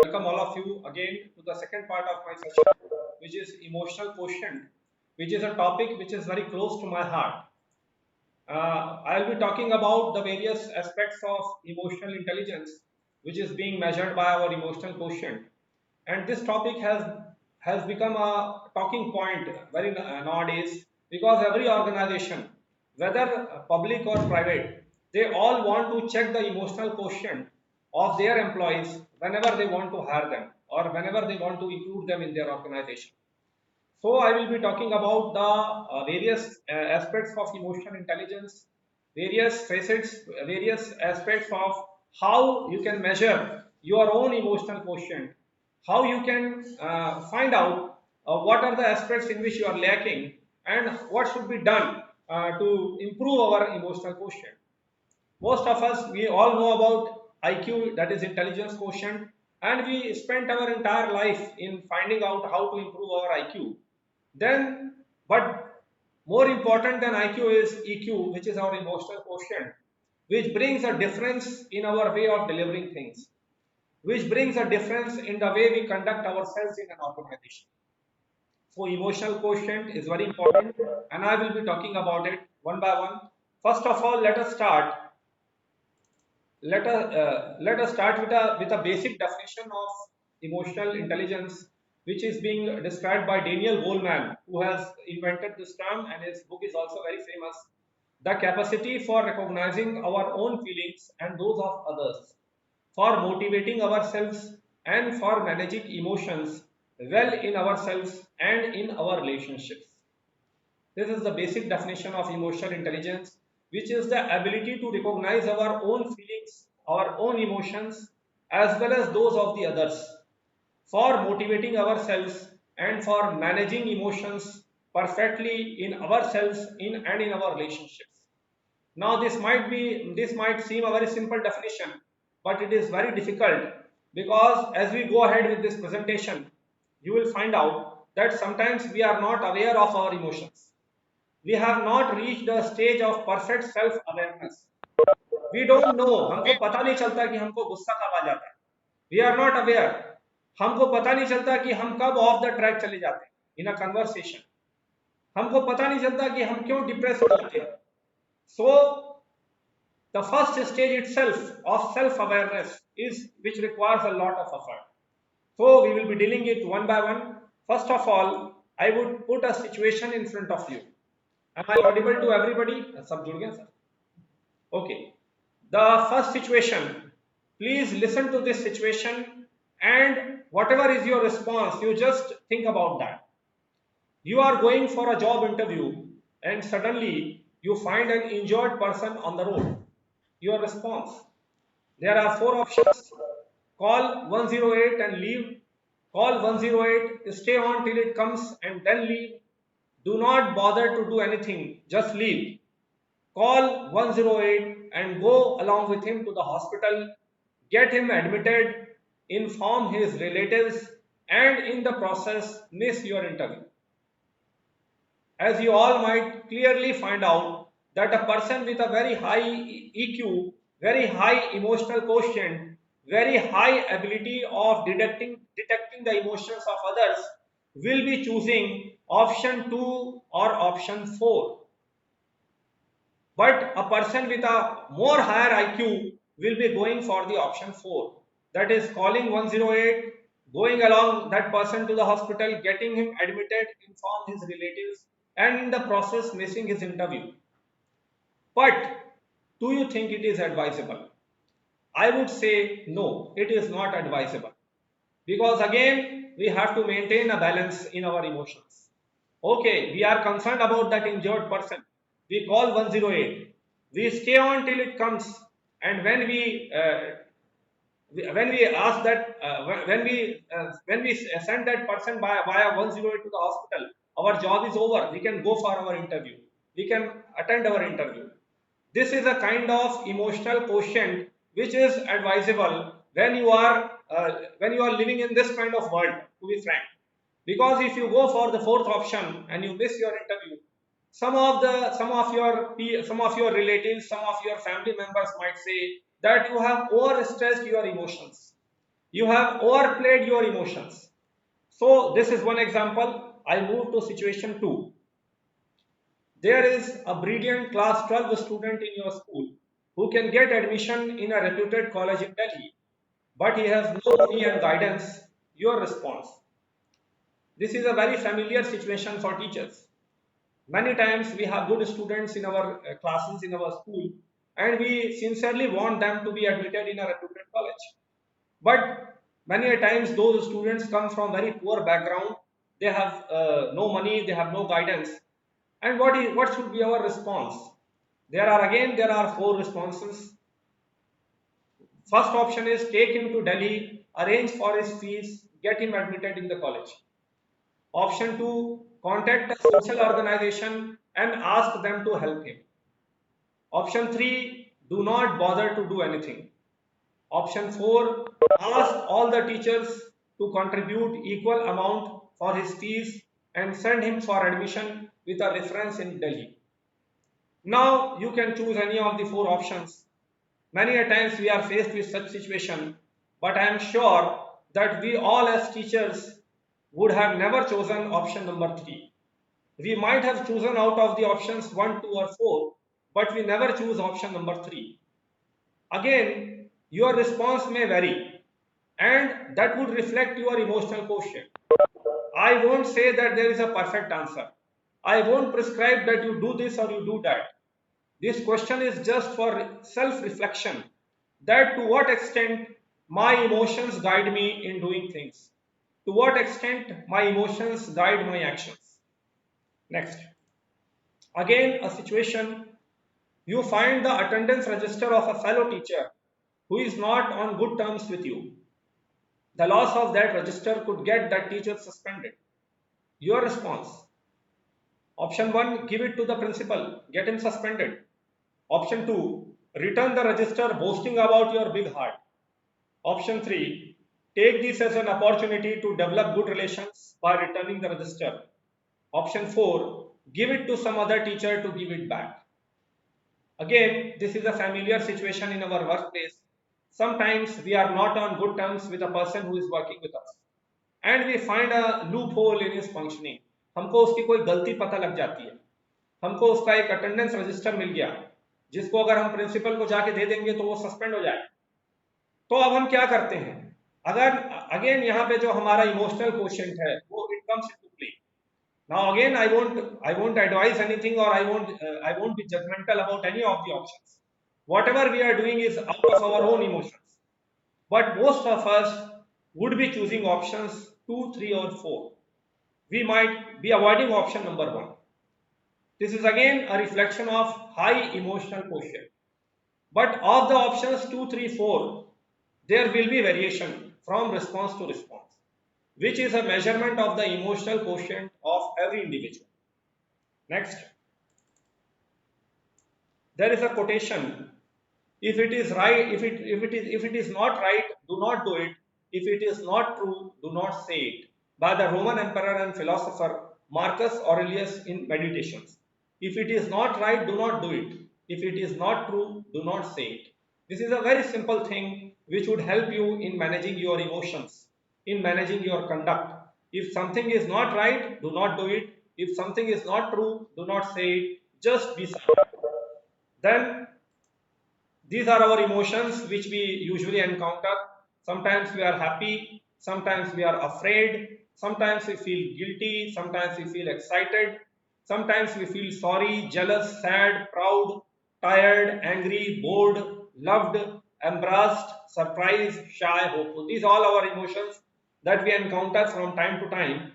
welcome all of you again to the second part of my session, which is emotional quotient, which is a topic which is very close to my heart. I'll be talking about the various aspects of emotional intelligence, which is being measured by our emotional quotient. And this topic has become a talking point very nowadays because every organization, whether public or private, they all want to check the emotional quotient of their employees whenever they want to hire them or whenever they want to include them in their organization. So I will be talking about the various aspects of emotional intelligence, various facets, various aspects of how you can measure your own emotional quotient, how you can find out what are the aspects in which you are lacking, and what should be done to improve our emotional quotient. Most of us, we all know about IQ, that is intelligence quotient, and we spent our entire life in finding out how to improve our IQ. Then, but more important than IQ is EQ, which is our emotional quotient, which brings a difference in our way of delivering things, which brings a difference in the way we conduct ourselves in an organization. So, emotional quotient is very important, and I will be talking about it one by one. First of all, let us start with a basic definition of emotional intelligence, which is being described by Daniel Goleman, who has invented this term, and his book is also very famous. The capacity for recognizing our own feelings and those of others, for motivating ourselves, and for managing emotions well in ourselves and in our relationships. This is the basic definition of emotional intelligence, which is the ability to recognize our own feelings, our own emotions, as well as those of the others, for motivating ourselves and for managing emotions perfectly in ourselves and in our relationships. Now, this might seem a very simple definition, but it is very difficult because as we go ahead with this presentation, you will find out that sometimes we are not aware of our emotions. We have not reached the stage of perfect self awareness. We don't know, हमको पता नहीं चलता कि हमको गुस्सा कब आ जाता है. We are not aware. हमको पता नहीं चलता कि हम कब ऑफ द ट्रैक चले जाते हैं इन अ कन्वर्सेशन. हमको पता नहीं चलता कि हम क्यों डिप्रेस हो जाते हैं. So the first stage itself of self awareness is which requires a lot of effort. So we will be dealing it one by one. First of all, I would put a situation in front of you. Am I audible to everybody? सब जुड़ गए sir? Okay. The first situation. Please listen to this situation, and whatever is your response, you just think about that. You are going for a job interview, and suddenly you find an injured person on the road. Your response. There are four options. Call 108 and leave. Call 108, stay on till it comes and then leave. Do not bother to do anything, just leave. Call 108 and go along with him to the hospital, get him admitted, inform his relatives, and in the process, miss your interview. As you all might clearly find out that a person with a very high EQ, very high emotional quotient, very high ability of detecting the emotions of others will be choosing option 2 or option 4. But a person with a more higher IQ will be going for the option 4. That is calling 108, going along that person to the hospital, getting him admitted, inform his relatives, and in the process missing his interview. But do you think it is advisable? I would say no, it is not advisable. Because again, we have to maintain a balance in our emotions. Okay, we are concerned about that injured person. We call 108. We stay on till it comes, and when we ask that when we send that person via 108 to the hospital, our job is over. We can go for our interview. We can attend our interview. This is a kind of emotional quotient which is advisable when you are living in this kind of world, to be frank. Because if you go for the fourth option and you miss your interview, some of your relatives, some of your family members might say that you have overstressed your emotions. You have overplayed your emotions. So this is one example. I move to situation 2. There is a brilliant class 12 student in your school who can get admission in a reputed college in Delhi, but he has no money and guidance. Your response. This is a very familiar situation for teachers. Many times we have good students in our classes in our school, and we sincerely want them to be admitted in a reputed college. But many a times those students come from very poor background. They have no money, they have no guidance. And what should be our response? There are four responses. First option is take him to Delhi, arrange for his fees, get him admitted in the college. Option 2, contact a social organization and ask them to help him. Option 3, do not bother to do anything. Option 4, ask all the teachers to contribute equal amount for his fees and send him for admission with a reference in Delhi. Now you can choose any of the four options. Many a times we are faced with such situation, but I am sure that we all as teachers would have never chosen option number 3. We might have chosen out of the options 1, 2 or 4, but we never choose option number 3. Again, your response may vary and that would reflect your emotional quotient. I won't say that there is a perfect answer. I won't prescribe that you do this or you do that. This question is just for self-reflection, that to what extent my emotions guide me in doing things. To what extent my emotions guide my actions. Next. Again, a situation, you find the attendance register of a fellow teacher who is not on good terms with you. The loss of that register could get that teacher suspended. Your response. Option 1, give it to the principal, get him suspended. Option 2, return the register boasting about your big heart. Option 3, take this as an opportunity to develop good relations by returning the register. Option 4, give it to some other teacher to give it back. Again, this is a familiar situation in our workplace. Sometimes we are not on good terms with a person who is working with us and we find a loophole in his functioning. हमको उसकी कोई गलती पता लग जाती है, हमको उसका एक अटेंडेंस रजिस्टर मिल गया जिसको अगर हम प्रिंसिपल को जाके दे देंगे तो वो सस्पेंड हो जाए। तो अब हम क्या करते हैं? अगर अगेन यहाँ पे जो हमारा इमोशनल क्वेश्चन है वो it comes into play. Now again I won't advise anything or I won't be judgmental about any of the options. Whatever we are doing is out of our own emotions, but most of us would be choosing options 2, 3 or 4. We might be avoiding option number 1. This is again a reflection of high emotional quotient. But of the options 2, 3, 4, there will be variation from response to response, which is a measurement of the emotional quotient of every individual. Next, there is a quotation. If it is right, if it is not right, do not do it. If it is not true, do not say it. By the Roman emperor and philosopher Marcus Aurelius in Meditations. If it is not right, do not do it. If it is not true, do not say it. This is a very simple thing which would help you in managing your emotions, in managing your conduct. If something is not right, do not do it. If something is not true, do not say it. Just be silent. Then these are our emotions which we usually encounter. Sometimes we are happy, sometimes we are afraid, sometimes we feel guilty, sometimes we feel excited, sometimes we feel sorry, jealous, sad, proud, tired, angry, bored, loved, embarrassed, surprised, shy, hopeful. These are all our emotions that we encounter from time to time.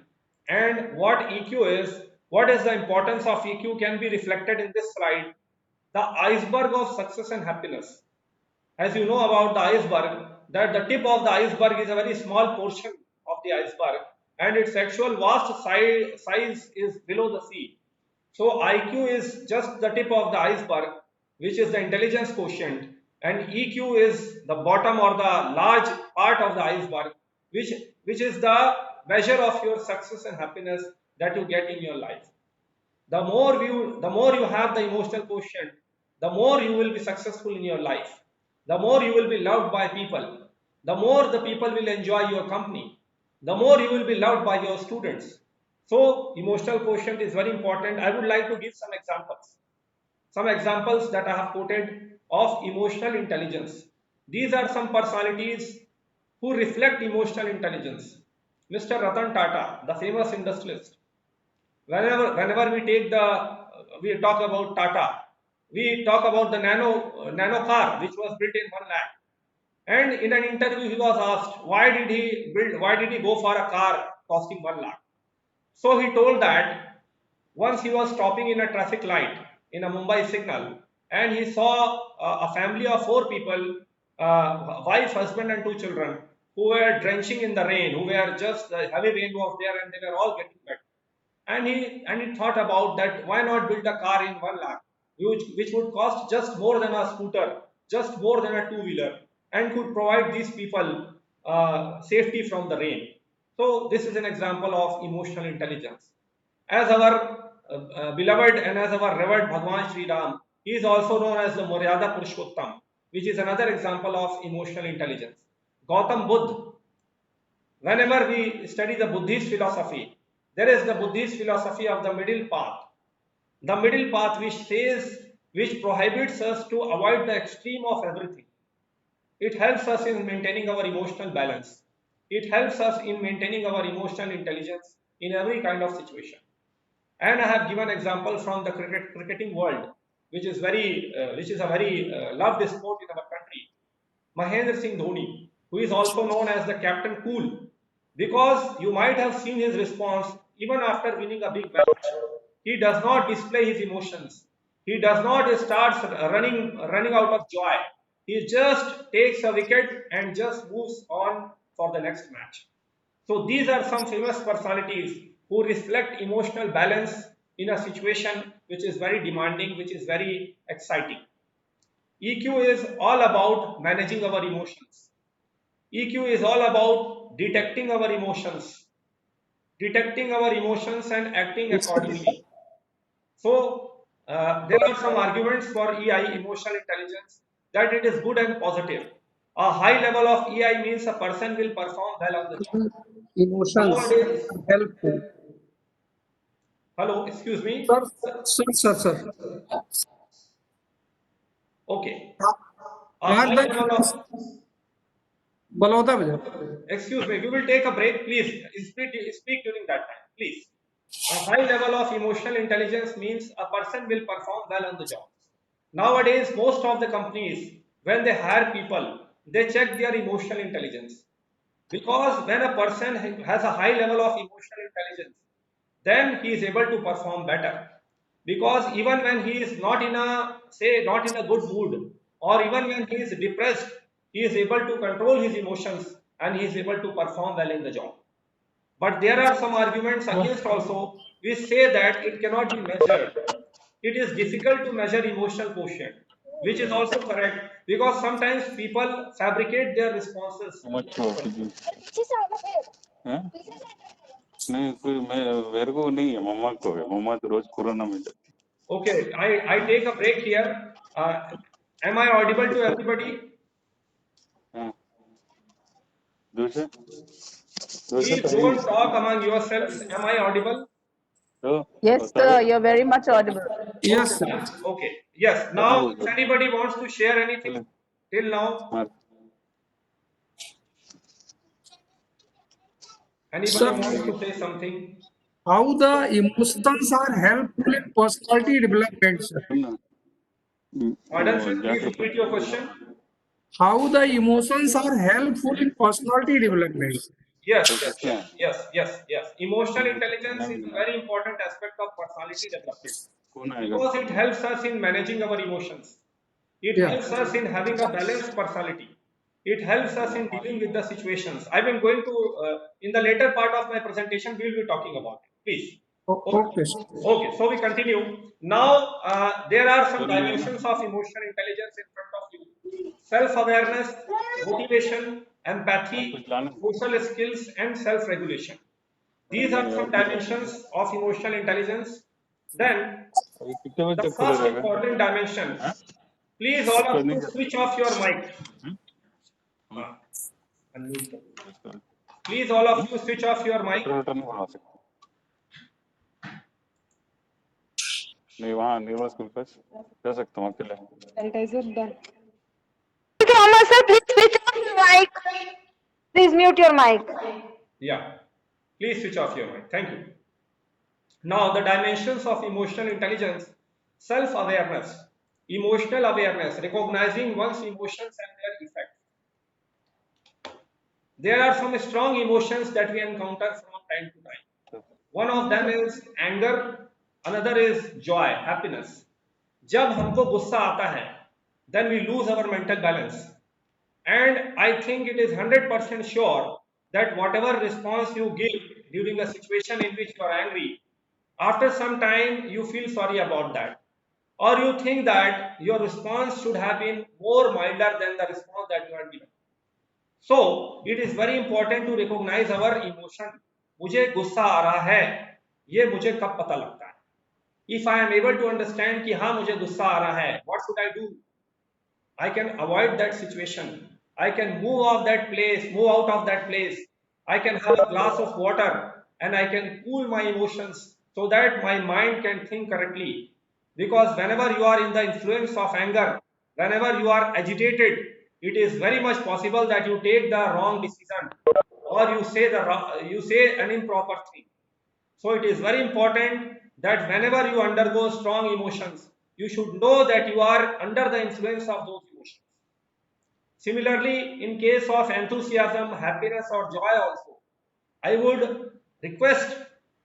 And what EQ is, what is the importance of EQ can be reflected in this slide. The iceberg of success and happiness. As you know about the iceberg, that the tip of the iceberg is a very small portion of the iceberg and its actual vast size is below the sea. So IQ is just the tip of the iceberg, which is the intelligence quotient, and EQ is the bottom or the large part of the iceberg, which is the measure of your success and happiness that you get in your life. The more you have the emotional quotient, the more you will be successful in your life, the more you will be loved by people, the more the people will enjoy your company, the more you will be loved by your students. So emotional quotient is very important. I would like to give some examples. Some examples that I have quoted of emotional intelligence. These are some personalities who reflect emotional intelligence. Mr. Ratan Tata, the famous industrialist. Whenever we talk about Tata, we talk about the nano car which was built in 1 lakh. And in an interview, he was asked why did he go for a car costing 1 lakh? So he told that once he was stopping in a traffic light in a Mumbai signal, and he saw a family of 4 people, wife, husband, and 2 children, who were drenching in the rain, who were just the heavy rain was there, and they were all getting wet. And he thought about that. Why not build a car in 1 lakh, which would cost just more than a scooter, just more than a two-wheeler, and could provide these people safety from the rain. So this is an example of emotional intelligence. As our beloved and as our revered Bhagwan Sri Ram, he is also known as the Maryada Purushottam, which is another example of emotional intelligence. Gautam Buddha, whenever we study the Buddhist philosophy, there is the Buddhist philosophy of the middle path. The middle path which prohibits us to avoid the extreme of everything. It helps us in maintaining our emotional balance. It helps us in maintaining our emotional intelligence in every kind of situation. And I have given example from the cricketing world, which is a very loved sport in our country. Mahendra Singh Dhoni, who is also known as the Captain Cool, because you might have seen his response even after winning a big match. He does not display his emotions. He does not start running out of joy. He just takes a wicket and just moves on for the next match. So these are some famous personalities who reflect emotional balance in a situation which is very demanding, which is very exciting. EQ is all about managing our emotions. EQ is all about detecting our emotions and acting accordingly. So there are some arguments for EI, emotional intelligence, that it is good and positive. A high level of EI means a person will perform well on the job. Emotions Nowadays, are helpful. hello, excuse Sir, me. sir. Okay, a Are high the level of, Balota Bajar. excuse me, we will take a break, please. Speak during that time, please. A high level of emotional intelligence means a person will perform well on the job. Nowadays, most of the companies, when they hire people, they check their emotional intelligence. Because when a person has a high level of emotional intelligence, then he is able to perform better. Because even when he is not in a, say, not in a good mood, or even when he is depressed, he is able to control his emotions and he is able to perform well in the job. But there are some arguments against also, which say that it cannot be measured. It is difficult to measure emotional quotient, which is also correct, because sometimes people fabricate their responses to the people. हाँ? नहीं कोई मैं मेरे को नहीं है मम्मा को है मम्मा तो रोज कोरोना में जाती Okay, I take a break here. Am I audible to everybody? है हाँ दूसरे दूसरे Please तारीख don't talk among yourselves. Am I audible? तो Yes, तारीख sir, you're very much audible. Yes, Okay, sir. yes, okay. Yes, कहाँ now बोल if रहे anybody wants to share anything चले till now, हाँ anybody Sir, wants to say something? how the emotions are helpful in personality development, sir? सुनना Pardon, sir, please जाकर repeat your question. How the emotions are helpful in personality development? Yes, तो yes, किसके yes, हैं yes, yes, yes. Emotional हम तो intelligence खाना भी is a नहीं very important aspect of personality development कौन आएगा because it helps us in managing our emotions. It Yeah. helps us in having a balanced personality. It helps us in dealing with the situations. I am going to, in the later part of my presentation, we will be talking about it. Please. Okay. Okay, sir. Okay, so we continue. Now, there are some सुन लिया ना dimensions of emotional intelligence in front of you. Self-awareness, motivation, और empathy, कुछ लाना social skills, and self-regulation. These are नहीं और some कुछ लाना dimensions of emotional intelligence. Then, अभी कितने बजे the तक खुला first रहेगा important dimension. हाँ Please, all ऊपर of नहीं you, जाता switch off your mic. Hmm? Hmm? unmute कर. Please, all of you, switch off your mic. नहीं बना सकते नहीं, वहाँ निर्मल स्कूल पे जा सकता हूँ अकेले. Sanitizer done. Thomas sir, please switch off your mic. Please mute your mic. Yeah, please switch off your mic. Thank you. Now, the dimensions of emotional intelligence: self-awareness, emotional awareness, recognizing one's emotions and their effects. There are some strong emotions that we encounter from time to time. One of them is anger, another is joy, happiness. जब हमको गुस्सा आता है, then we lose our mental balance. And I think it is 100% sure that whatever response you give during a situation in which you are angry, after some time you feel sorry about that. Or you think that your response should have been more milder than the response that you had given. So it is very important to recognize our emotion. मुझे गुस्सा आ रहा है, ये मुझे कब पता लगता है? If I am able to understand कि हाँ मुझे गुस्सा आ रहा है, what should I do? I can avoid that situation. I can move off that place, move out of that place. I can have a glass of water and I can cool my emotions so that my mind can think correctly. Because whenever you are in the influence of anger, whenever you are agitated, it is very much possible that you take the wrong decision or you say an improper thing. So it is very important that whenever you undergo strong emotions, you should know that you are under the influence of those emotions. Similarly, in case of enthusiasm, happiness or joy also, I would request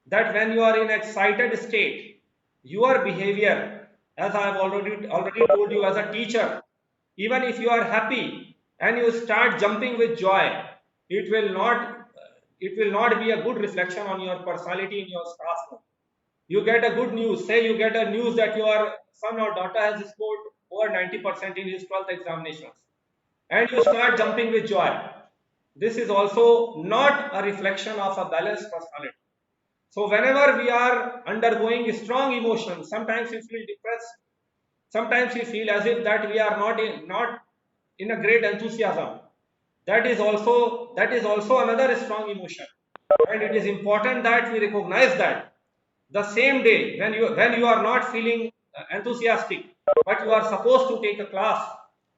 that when you are in excited state, your behavior, as I have already told you as a teacher, even if you are happy and you start jumping with joy, it will not be a good reflection on your personality in your classroom. You get a good news, say you get a news that your son or daughter has scored over 90% in his 12th examinations, and you start jumping with joy. This is also not a reflection of a balanced personality. So whenever we are undergoing strong emotions, sometimes we feel depressed, sometimes we feel as if that we are not in a great enthusiasm. That is also another strong emotion, and it is important that we recognize that the same day when you are not feeling enthusiastic, but you are supposed to take a class,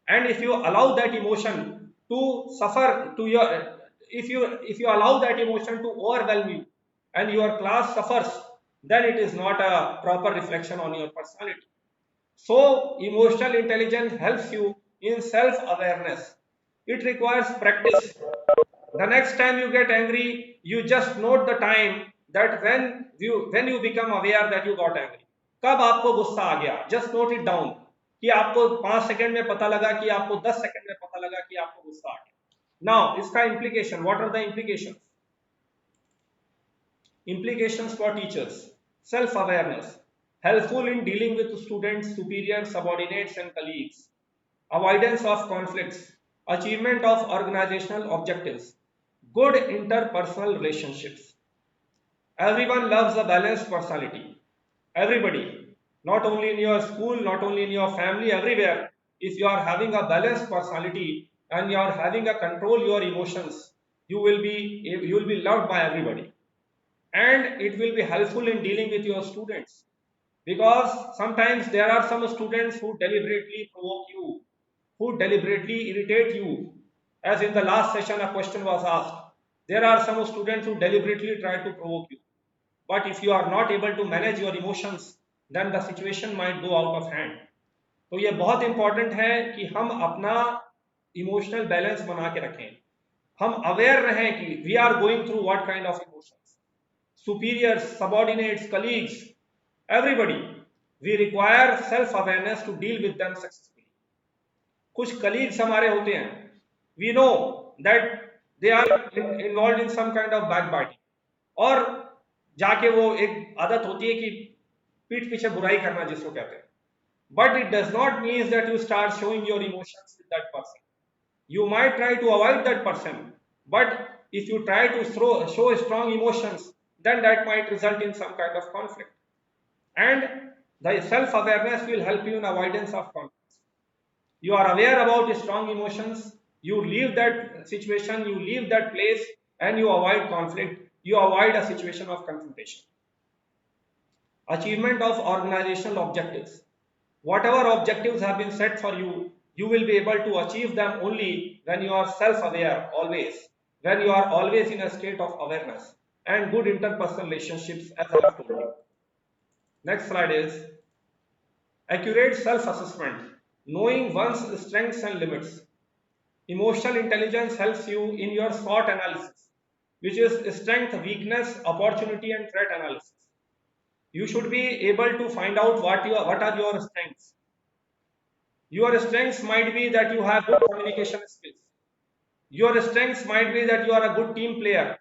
and if you allow that emotion to suffer to your if you allow that emotion to overwhelm you and your class suffers, then it is not a proper reflection on your personality. So emotional intelligence helps you in self-awareness. It requires practice. The next time you get angry, you just note the time that when you become aware that you got angry. कब आपको गुस्सा आ गया? Just note it down कि आपको 5 second में पता लगा कि आपको 10 सेकंड में पता लगा कि आपको गुस्सा आ गया. Now, इसका implication, what are the implications? Implications for teachers: self-awareness, helpful in dealing with students, superiors, subordinates and colleagues; avoidance of conflicts; achievement of organizational objectives; good interpersonal relationships. Everyone loves a balanced personality. Everybody, not only in your school, not only in your family, everywhere. If you are having a balanced personality and you are having a control your emotions, you will be loved by everybody. And it will be helpful in dealing with your students, because sometimes there are some students who deliberately provoke you, who deliberately irritate you. As in the last session a question was asked, there are some students who deliberately try to provoke you, but if you are not able to manage your emotions, then the situation might go out of hand. तो ये बहुत important है कि हम अपना emotional balance बना के रखें, हम अवेयर रहें कि we are going through what kind of emotions. Superiors, subordinates, colleagues, everybody, we require self-awareness to deal with them successfully. कुछ colleagues हमारे होते हैं, we know that they are involved in some kind of backbiting, और जाके वो एक आदत होती है कि पीठ पीछे बुराई करना जिसको कहते हैं. But it does not mean that you start showing your emotions with that person. You might try to avoid that person, but if you try to show strong emotions, then that might result in some kind of conflict. And the self-awareness will help you in avoidance of conflicts. You are aware about strong emotions, You leave that situation, you leave that place, and you avoid conflict, you avoid a situation of confrontation. Achievement of organizational objectives. Whatever objectives have been set for you, you will be able to achieve them only when you are self-aware always, when you are always in a state of awareness and good interpersonal relationships, as I have told you. Next slide is accurate self-assessment, knowing one's strengths and limits. Emotional intelligence helps you in your SWOT analysis, which is strength, weakness, opportunity, and threat analysis. You should be able to find out what are your strengths. Your strengths might be that you have good communication skills. Your strengths might be that you are a good team player.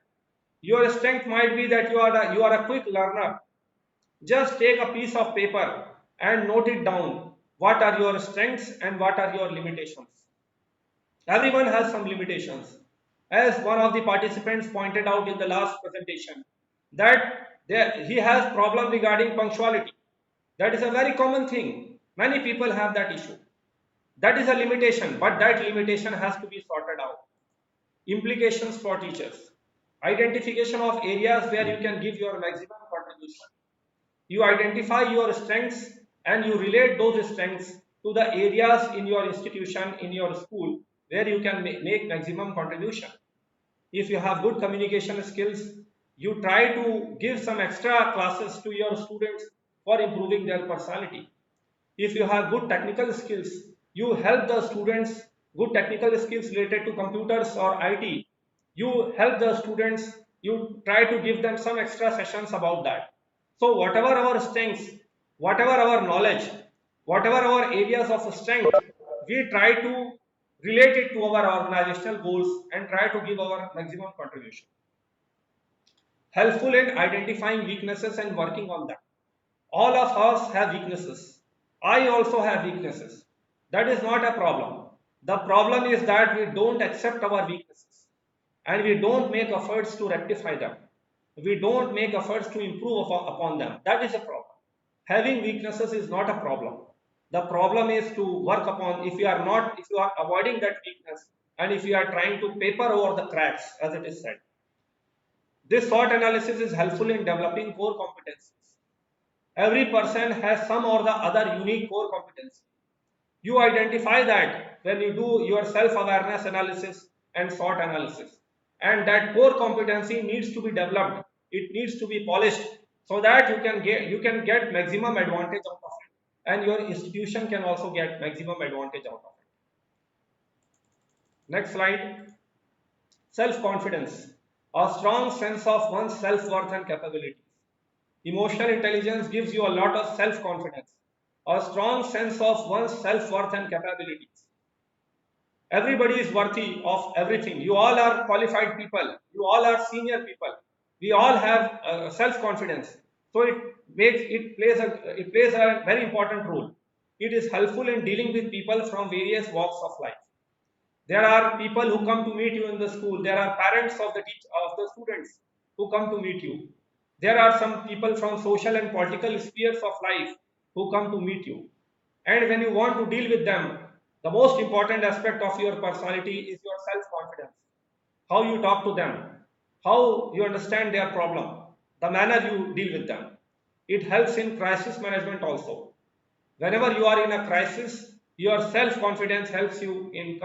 Your strength might be that you are a quick learner. Just take a piece of paper and note it down. What are your strengths and what are your limitations? Everyone has some limitations. As one of the participants pointed out in the last presentation, that he has problem regarding punctuality. That is a very common thing. Many people have that issue. That is a limitation, but that limitation has to be sorted out. Implications for teachers. Identification of areas where you can give your maximum contribution. You identify your strengths and you relate those strengths to the areas in your institution, in your school, where you can make maximum contribution. If you have good communication skills, you try to give some extra classes to your students for improving their personality. If you have good technical skills, you help the students, good technical skills related to computers or IT, you help the students, you try to give them some extra sessions about that. So whatever our strengths, whatever our knowledge, whatever our areas of strength, we try to relate it to our organizational goals and try to give our maximum contribution. Helpful in identifying weaknesses and working on them. All of us have weaknesses. I also have weaknesses. That is not a problem. The problem is that we don't accept our weaknesses and we don't make efforts to rectify them. We don't make efforts to improve upon them. That is a problem. Having weaknesses is not a problem. The problem is to work upon. If you are avoiding that weakness and if you are trying to paper over the cracks, as it is said. This SWOT analysis is helpful in developing core competencies. Every person has some or the other unique core competence. You identify that when you do your self-awareness analysis and SWOT analysis. And that core competency needs to be developed. It needs to be polished so that you can get maximum advantage out of it. And your institution can also get maximum advantage out of it. Next slide. Self-confidence. A strong sense of one's self-worth and capabilities. Emotional intelligence gives you a lot of self-confidence, a strong sense of one's self-worth and capabilities. Everybody is worthy of everything. You all are qualified people. You all are senior people. We all have self-confidence. So it plays a very important role. It is helpful in dealing with people from various walks of life. There are people who come to meet you in the school. There are parents of the students who come to meet you. There are some people from social and political spheres of life who come to meet you. And when you want to deal with them, the most important aspect of your personality is your self-confidence. How you talk to them, how you understand their problem, the manner you deal with them. It helps in crisis management also. Whenever you are in a crisis, your self-confidence helps you in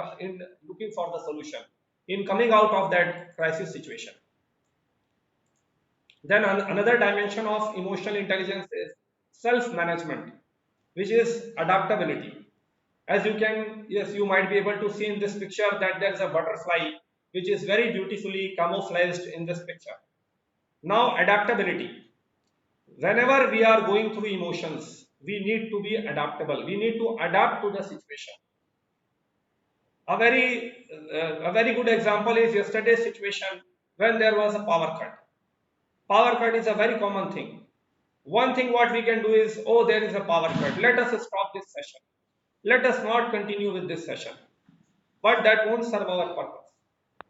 looking for the solution, in coming out of that crisis situation. Then another dimension of emotional intelligence is self-management, which is adaptability. As you might be able to see in this picture that there is a butterfly which is very beautifully camouflaged in this picture. Now, adaptability. Whenever we are going through emotions, we need to be adaptable. We need to adapt to the situation. A very good example is yesterday's situation when there was a power cut. Power cut is a very common thing. One thing what we can do is, oh, there is a power cut. Let us stop this session. Let us not continue with this session. But that won't serve our purpose.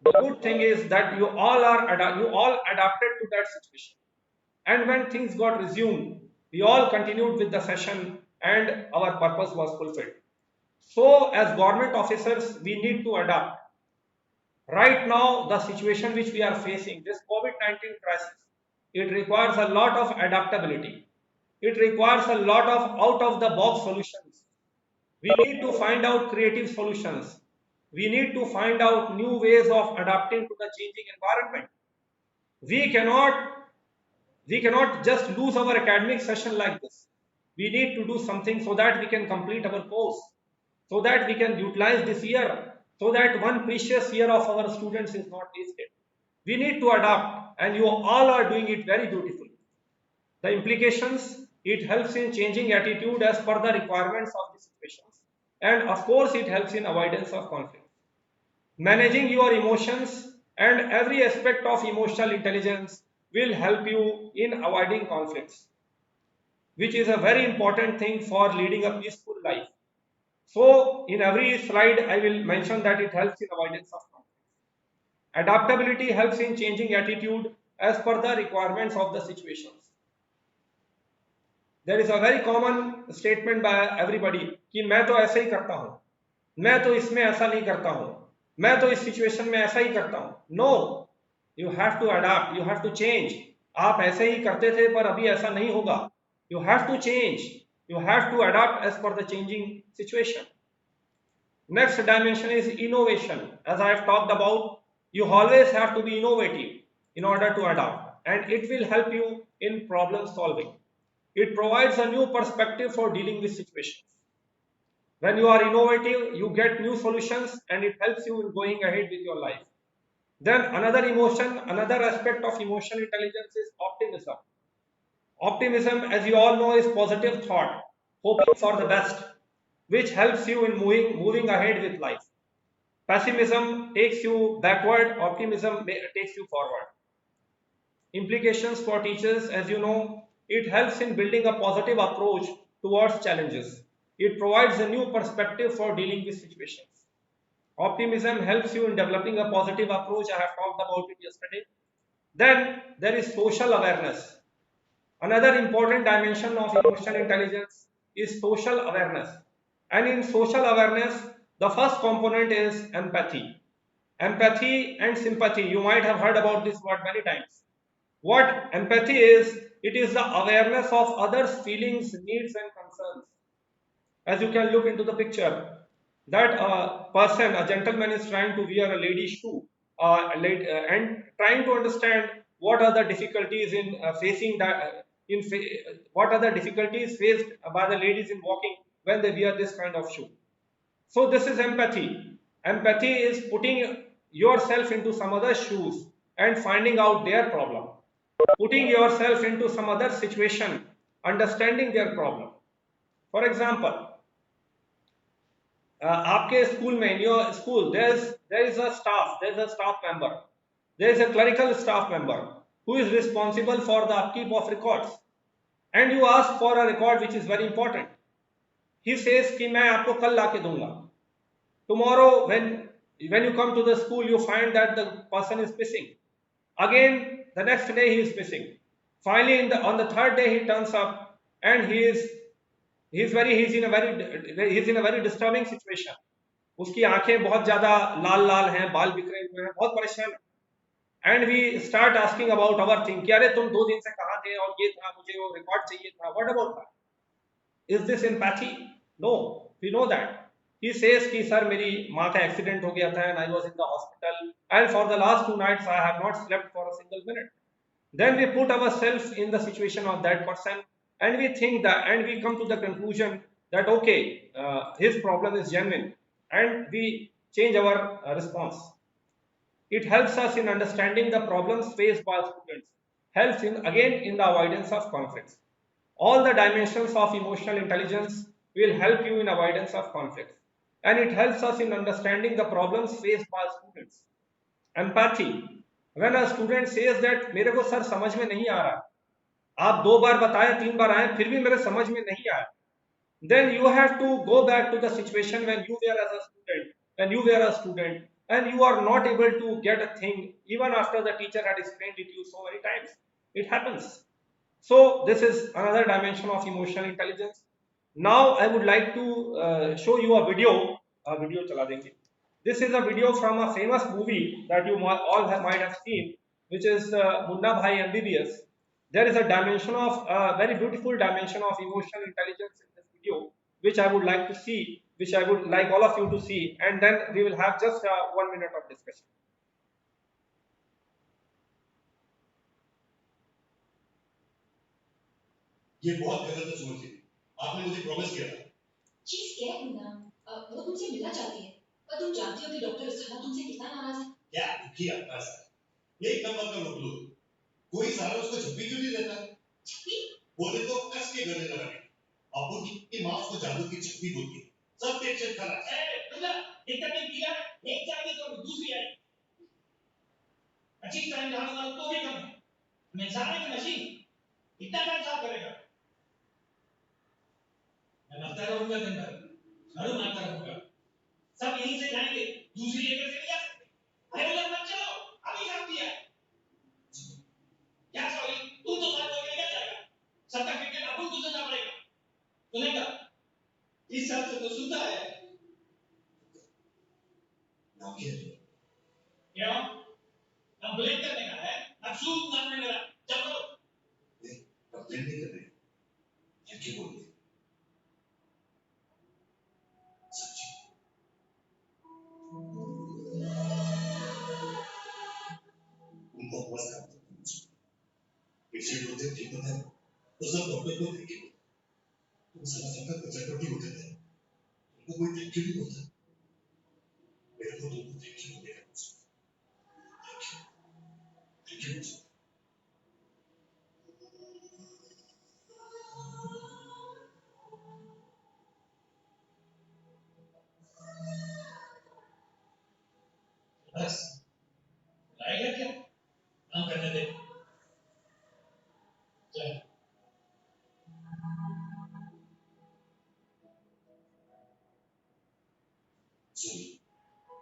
The good thing is that you all adapted to that situation. And when things got resumed, we all continued with the session and our purpose was fulfilled. So as government officers, we need to adapt. Right now, the situation which we are facing, this COVID-19 crisis, it requires a lot of adaptability. It requires a lot of out-of-the-box solutions. We need to find out creative solutions. We need to find out new ways of adapting to the changing environment. We cannot we cannot just lose our academic session like this. We need to do something so that we can complete our course, so that we can utilize this year, so that one precious year of our students is not wasted. We need to adapt, and you all are doing it very beautifully. The implications, it helps in changing attitude as per the requirements of the situations. And of course, it helps in avoidance of conflict. Managing your emotions and every aspect of emotional intelligence will help you in avoiding conflicts, which is a very important thing for leading a peaceful life. So, in every slide, I will mention that it helps in avoidance of conflict. Adaptability helps in changing attitude as per the requirements of the situations. There is a very common statement by everybody कि मैं तो ऐसे ही करता हूं, मैं तो इसमें ऐसा नहीं करता हूं, मैं तो इस सिचुएशन में ऐसा ही करता हूं. No, you have to adapt, you have to change. आप ऐसे ही करते थे पर अभी ऐसा नहीं होगा. You have to change, you have to adapt as per the changing situation. Next dimension is innovation. As I have talked about, you always have to be innovative in order to adapt, and it will help you in problem solving. It provides a new perspective for dealing with situations. When you are innovative, you get new solutions and it helps you in going ahead with your life. Then another emotion, another aspect of emotional intelligence is optimism. Optimism, as you all know, is positive thought, hoping for the best, which helps you in moving ahead with life. Pessimism takes you backward, optimism takes you forward. Implications for teachers, as you know, it helps in building a positive approach towards challenges. It provides a new perspective for dealing with situations. Optimism helps you in developing a positive approach. I have talked about it yesterday. Then there is social awareness. Another important dimension of emotional intelligence is social awareness. And in social awareness, the first component is empathy. Empathy and sympathy. You might have heard about this word many times. What empathy is, it is the awareness of others' feelings, needs, and concerns. As you can look into the picture, that person, a gentleman, is trying to wear a lady's shoe and trying to understand what are the difficulties in facing that. What are the difficulties faced by the ladies in walking when they wear this kind of shoe? So this is empathy. Empathy is putting yourself into some other's shoes and finding out their problem. Putting yourself into some other situation, understanding their problem. For example, आपके school में, in your school, there is a staff member, there is a clerical staff member who is responsible for the upkeep of records, and you ask for a record which is very important. He says कि मैं आपको कल लाके दूंगा. Tomorrow, when you come to the school, you find that the person is missing. Again, the next day he is missing. Finally, on the third day he turns up, and he's in a very disturbing situation. उसकी आंखें बहुत ज्यादा लाल लाल हैं, बाल बिखरे हुए हैं, बहुत परेशान. And we start asking about our thing. कि अरे तुम 2 दिन से कहाँ थे और ये था, मुझे वो रिकॉर्ड चाहिए था. What about that? Is this empathy? No, we know that. He says कि सर मेरी माँ का एक्सीडेंट हो गया था and I was in the hospital and for the last 2 nights I have not slept for a single minute. Then we put ourselves in the situation of that person and we think that, and we come to the conclusion that okay, his problem is genuine, and we change our response. It helps us in understanding the problems faced by students, helps in the avoidance of conflicts. All the dimensions of emotional intelligence will help you in avoidance of conflicts, and it helps us in understanding the problems faced by students. Empathy. When a student says that मेरे को sir समझ में नहीं आ रहा, आप 2 बार बताए, 3 बार आए, फिर भी मेरे समझ में नहीं आया, then you have to go back to the situation when you were a student, and you are not able to get a thing even after the teacher had explained it to you so many times. It happens. So this is another dimension of emotional intelligence. Now I would like to show you a video. चला देंगे. This is a video from a famous movie that you might have seen, which is Munna Bhai MBBS. There is a dimension of very beautiful dimension of emotional intelligence in this video, which I would like to see, which I would like all of you to see, and then we will have just 1 minute of discussion. ये बहुत गलत है सुमन जी, आपने मुझे promise किया था। चीज क्या है मुन्ना? वो तुमसे मिलना चाहती है, पर तुम जानती हो कि डॉक्टर अस्थाना तुमसे कितना नाराज है। क्या दुखी आता है सर। एक नंबर का लोग कोई सारा उसको छुट्टी क्यों नहीं देता? छुट्टी? बोले तो कस के गले लगा के। अबू की माँ को जादू की छुट्टी बोलती है। सब टेंशन खलास। मुन्ना, एक तक नहीं किया, एक चाहिए तो दूसरी आई। अच्छी टाइम जहाँ वाला तो भी कम है। मैं इंसान है कि मशीन? इतना टाइम साफ करेगा। मैं मरता रहूंगा दिन भर, झाड़ू मारता रहूंगा। सब यहीं से जाएंगे, दूसरी जगह से नहीं आ सकते। अरे लोग मत चलो, अभी काम दिया। क्या सॉरी, तू तो बात करके क्या जाएगा? सबका क्रिकेट अपन को सुनना पड़ेगा। सुनेगा? इस साल से तो सुनता है। क्यों? अब ब्लेम करने का है, अब सूद मारने लगा। चलो। अब ब्लेम नहीं कर रहे। ये क्यों बोल रहे? उनको बस कर पेशेंट होते ठीक होता है तो सब डॉक्टर को देखिए तुम समझ सकते हो चटपटी होते थे उनको कोई थैंक यू नहीं बोलता मेरे को तुमको थैंक यू बोलेगा थैंक यू बस लाएगा क्या? काम करने दे। चल।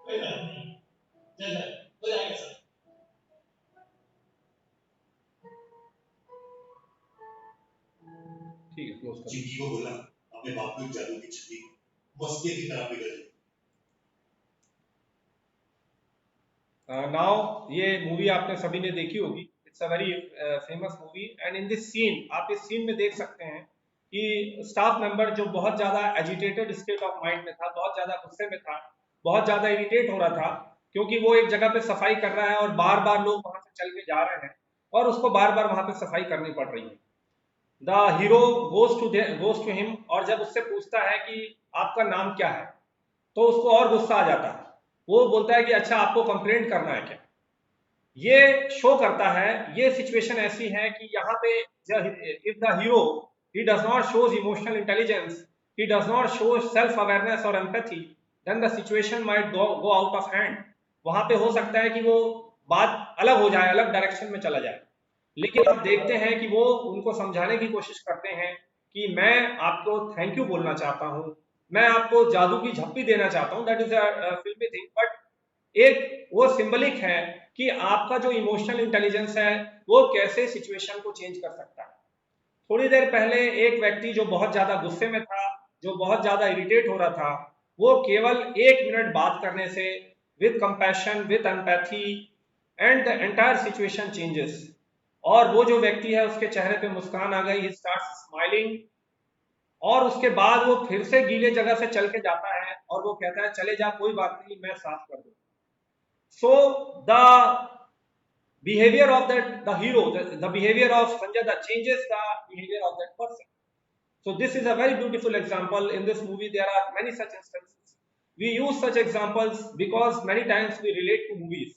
कोई बात नहीं। चल चल, हो जाएगा सब। ठीक है, क्लोज कर। चिंकी को बोला अपने बाप को जादू की छुट्टी मस्के की तरह बिगड़ गई। नाउ ये मूवी आपने सभी ने देखी होगी। It's a very famous movie and in this scene आप इस सीन में देख सकते हैं कि स्टाफ मेंबर जो बहुत ज़्यादा एजिटेटेड स्टेट ऑफ माइंड में था, बहुत ज़्यादा गुस्से में था, बहुत ज़्यादा इरिटेट हो रहा था क्योंकि वो एक जगह पे सफाई कर रहा है और बार बार लोग वहाँ से चल के जा रहे हैं और उसको बार बार वहाँ पे सफाई करनी पड़ रही है। The hero goes to him और जब उससे पूछता है कि आपका नाम क्या है तो उसको और गुस्सा आ जाता है। वो बोलता है कि अच्छा आपको कंप्लेंट करना है क्या? ये शो करता है, ये सिचुएशन ऐसी है कि यहाँ पे if the hero he does not shows emotional intelligence, he does not show self awareness or empathy, then the situation might go out of hand. वहां पे हो सकता है कि वो बात अलग हो जाए, अलग डायरेक्शन में चला जाए। लेकिन आप देखते हैं कि वो उनको समझाने की कोशिश करते हैं कि मैं आपको थैंक यू बोलना चाहता हूँ, मैं आपको जादू की झप्पी देना चाहता हूँ, दैट इज अ फिल्मी थिंग, बट एक वो सिंबलिक है कि आपका जो इमोशनल इंटेलिजेंस है वो कैसे सिचुएशन को चेंज कर सकता है। थोड़ी देर पहले एक व्यक्ति जो बहुत ज्यादा गुस्से में था, जो बहुत ज्यादा इरिटेट हो रहा था, वो केवल 1 मिनट बात करने से with compassion, with empathy and the entire situation changes. और वो जो व्यक्ति है उसके चेहरे पे मुस्कान आ गई, ही स्टार्ट्स स्माइलिंग, और उसके बाद वो फिर से गीले जगह से चल के जाता है और वो कहता है चले जा, कोई बात नहीं, मैं साफ कर दूँ। So the behavior of the hero, the behavior of Sanjay Dutt changes the behavior of that person. So this is a very beautiful example. In this movie there are many such instances. We use such examples because many times we relate to movies.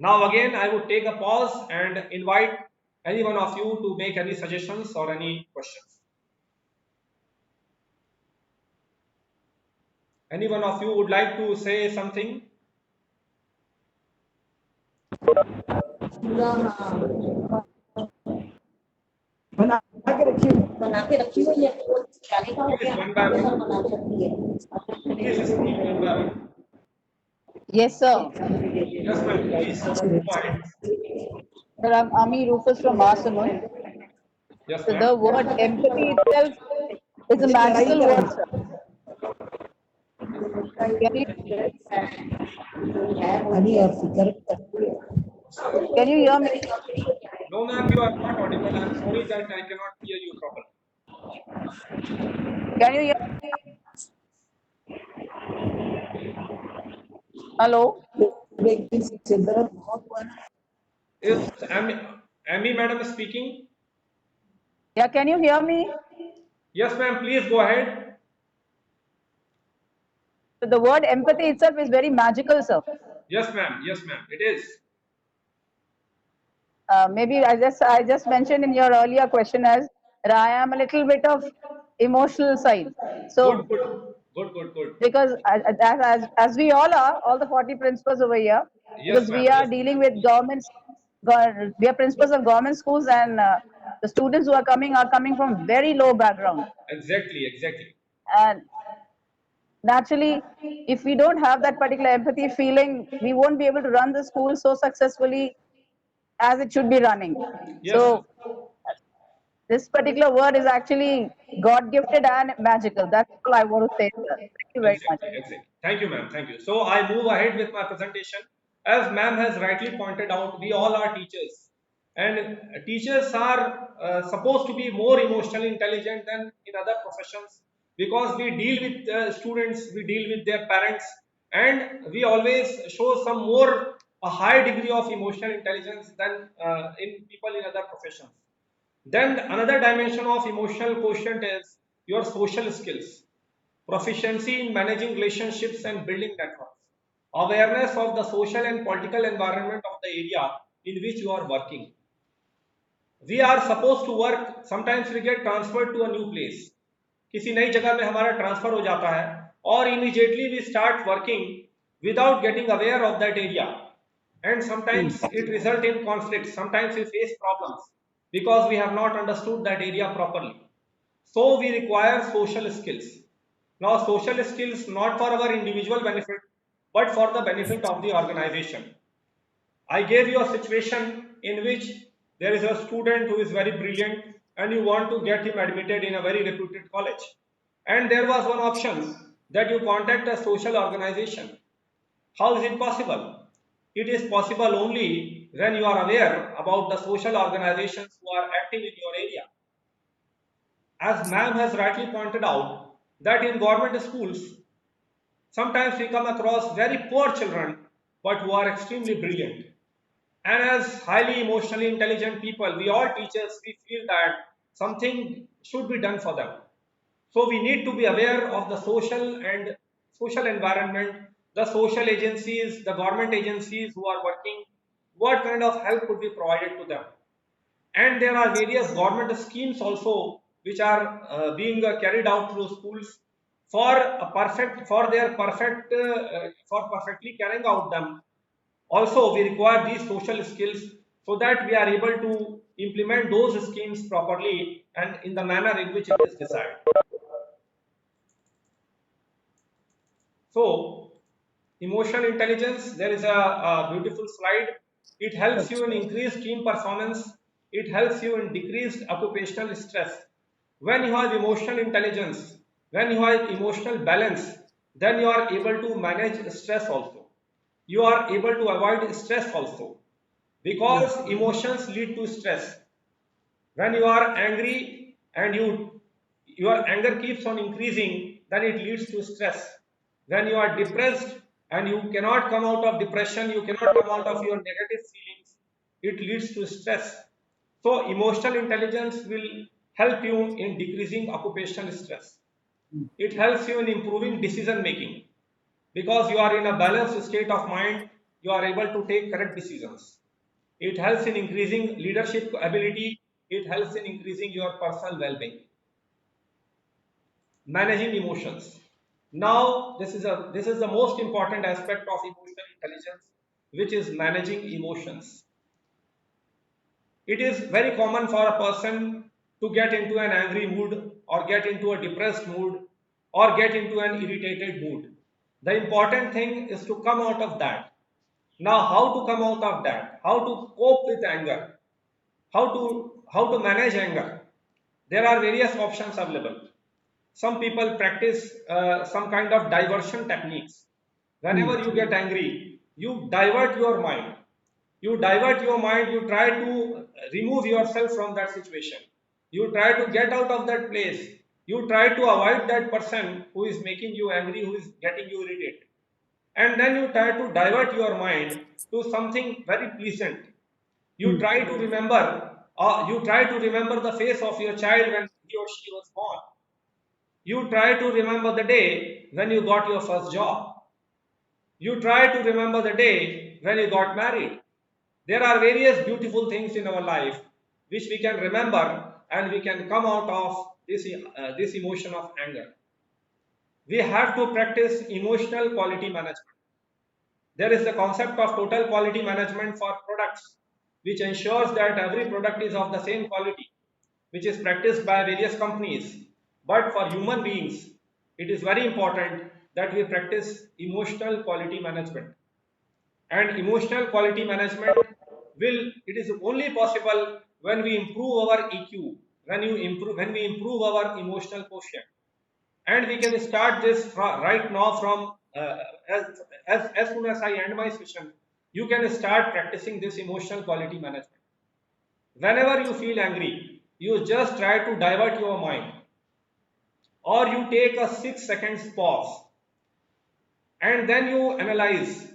Now again I would take a pause and invite any one of you to make any suggestions or any questions. Any one of you would like to say something? बना के रखी हुई है वो जाने का हो Please, गया one by one. बना के रखी है Please speak one by one. Yes, sir. Yes, ma'am. Please. Point. Sir, I'm Ami Rufus from Masamun. Yes, So ma'am. the word empathy itself is a magical word, sir. Can you hear me? No, ma'am, you are not audible. I'm sorry that I cannot hear you properly. Can you hear? Hello? Is Amy madam speaking? Yeah, can you hear me? Yes, ma'am, please go ahead. The word empathy itself is very magical, sir. Yes, ma'am. Yes, ma'am. It is. Maybe I just mentioned in your earlier question as that I am a little bit of emotional side. Good, So good, good, good, good. because as we all are, all the 40 principals over here, Yes, because ma'am. we are Yes. dealing with governments, we are principals of government schools, and the students who are coming from very low background. Exactly, exactly. And naturally, if we don't have that particular empathy feeling, we won't be able to run the school so successfully as it should be running. Yes. So this particular word is actually God gifted and magical. That's all I want to say, sir. Thank you very much. Exactly, exactly. Thank you, ma'am. Thank you. So I move ahead with my presentation. As ma'am has rightly pointed out, we all are teachers, and teachers are supposed to be more emotionally intelligent than in other professions, because we deal with students, we deal with their parents, and we always show some more a high degree of emotional intelligence than in people in other professions. Then another dimension of emotional quotient is your social skills, proficiency in managing relationships and building networks, awareness of the social and political environment of the area in which you are working. We are supposed to work, sometimes we get transferred to a new place. किसी नई जगह में हमारा transfer हो जाता है और immediately we start working without getting aware of that area, and sometimes it result in conflicts, sometimes we face problems because we have not understood that area properly. So we require social skills. Now social skills not for our individual benefit but for the benefit of the organization. I gave you a situation in which there is a student who is very brilliant and you want to get him admitted in a very reputed college. And there was one option that you contact a social organization. How is it possible? It is possible only when you are aware about the social organizations who are active in your area. As ma'am has rightly pointed out, that in government schools, sometimes we come across very poor children but who are extremely brilliant. And as highly emotionally intelligent people, we all teachers, we feel that something should be done for them. So we need to be aware of the social environment, the social agencies, the government agencies who are working, what kind of help could be provided to them. And there are various government schemes also which are being carried out through schools for for perfectly carrying out them. Also, we require these social skills so that we are able to implement those schemes properly and in the manner in which it is desired. So, emotional intelligence, there is a beautiful slide. It helps you in increased team performance. It helps you in decreased occupational stress. When you have emotional intelligence, when you have emotional balance, then you are able to manage stress also. You are able to avoid stress also, because emotions lead to stress. When you are angry and your anger keeps on increasing, then it leads to stress. When you are depressed and you cannot come out of depression, you cannot come out of your negative feelings, it leads to stress. So emotional intelligence will help you in decreasing occupational stress. It helps you in improving decision making, because you are in a balanced state of mind, you are able to take correct decisions. It helps in increasing leadership ability. It helps in increasing your personal well-being. Managing emotions. Now, this is the most important aspect of emotional intelligence, which is managing emotions. It is very common for a person to get into an angry mood, or get into a depressed mood, or get into an irritated mood. The important thing is to come out of that. Now, how to come out of that? How to cope with anger? How to manage anger? There are various options available. some people practice some kind of diversion techniques. Whenever you get angry, you divert your mind. You divert your mind, you try to remove yourself from that situation. You try to get out of that place. You try to avoid that person who is making you angry, who is getting you irritated. And then you try to divert your mind to something very pleasant. You try to remember, the face of your child when he or she was born. You try to remember the day when you got your first job. You try to remember the day when you got married. There are various beautiful things in our life which we can remember, and we can come out of this emotion of anger. We have to practice emotional quality management. There is the concept of total quality management for products, which ensures that every product is of the same quality, which is practiced by various companies. But for human beings, it is very important that we practice emotional quality management. And emotional quality management it is only possible when we improve our EQ, when we improve our emotional quotient. And we can start this right now from as soon as I end my session. You can start practicing this emotional quality management. Whenever you feel angry, you just try to divert your mind, or you take a 6 seconds pause, and then you analyze